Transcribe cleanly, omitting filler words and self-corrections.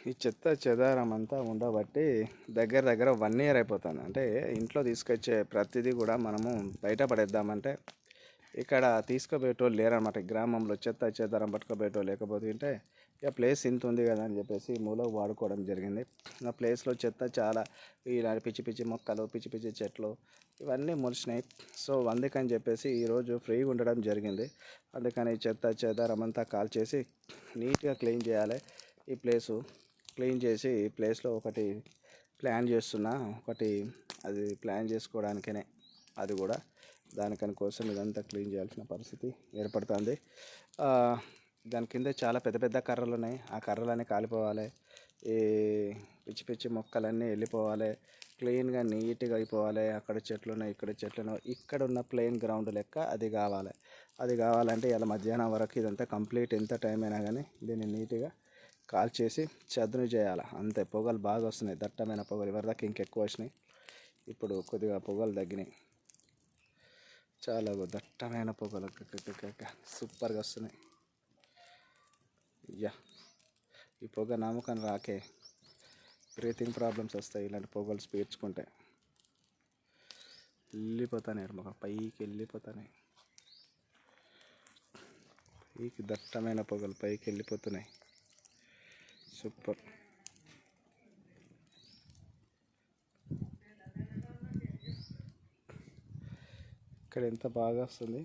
ఈ చెత్త చెదారం అంతా ఉండబట్టి దగ్గర దగ్గర 1 ఇయర్ అయిపోతుంది. అంటే ఇంట్లో తీసుకొచ్చే ప్రతిదీ కూడా మనము బయట పడేద్దామంటే ఇక్కడ తీసుకుపోయేటోళ్ళు లేరన్నమాట. గ్రామంలో చెత్త చెదారం పట్టుకుపోయేటోళ్ళు లేకపోతే ఉంటే ఇక ప్లేస్ ఇంత ఉంది కదా అని చెప్పేసి మూలకు వాడుకోవడం జరిగింది. ఆ ప్లేస్లో చెత్త చాలా ఇలాంటి పిచ్చి పిచ్చి మొక్కలు పిచ్చి పిచ్చి చెట్లు ఇవన్నీ మొలిచినాయి. సో అందుకని చెప్పేసి ఈరోజు ఫ్రీగా ఉండడం జరిగింది. అందుకని చెత్త చెదారం అంతా కాల్చేసి నీట్గా క్లీన్ చేయాలి. ఈ ప్లేసు క్లీన్ చేసి ఈ ప్లేస్లో ఒకటి ప్లాన్ చేస్తున్నా. ఒకటి అది ప్లాన్ చేసుకోవడానికనే అది కూడా దానికని కోసం ఇదంతా క్లీన్ చేయాల్సిన పరిస్థితి ఏర్పడుతుంది. దాని కింద చాలా పెద్ద పెద్ద కర్రలు ఉన్నాయి. ఆ కర్రలన్నీ కాలిపోవాలి. ఈ పిచ్చి పిచ్చి మొక్కలన్నీ వెళ్ళిపోవాలి. క్లీన్గా నీట్గా అయిపోవాలి. అక్కడ చెట్లు ఉన్నాయి, ఇక్కడ చెట్లు ఉన్నాయి. ఇక్కడ ఉన్న ప్లెయిన్ గ్రౌండ్ లెక్క అది కావాలి. అది కావాలంటే ఇలా మధ్యాహ్నం వరకు ఇదంతా కంప్లీట్ ఎంత టైం అయినా కానీ దీన్ని నీట్గా కాల్చేసి చదును చేయాలి. అంతే. పొగలు బాగా వస్తున్నాయి, దట్టమైన పొగలు. ఎవరిదాకా ఇంకెక్కువ వచ్చినాయి. ఇప్పుడు కొద్దిగా పొగలు తగ్గినాయి. చాలా దట్టమైన పొగలు సూపర్గా వస్తున్నాయి. యా, ఈ పొగ నమ్మకం రాకే బ్రీతింగ్ ప్రాబ్లమ్స్ వస్తాయి. ఇలాంటి పొగలు పీల్చుకుంటే వెళ్ళిపోతాయి, పైకి వెళ్ళిపోతాయి. పైకి దట్టమైన పొగలు పైకి వెళ్ళిపోతున్నాయి. సూపర్. ఇక్కడ ఎంత బాగా వస్తుంది.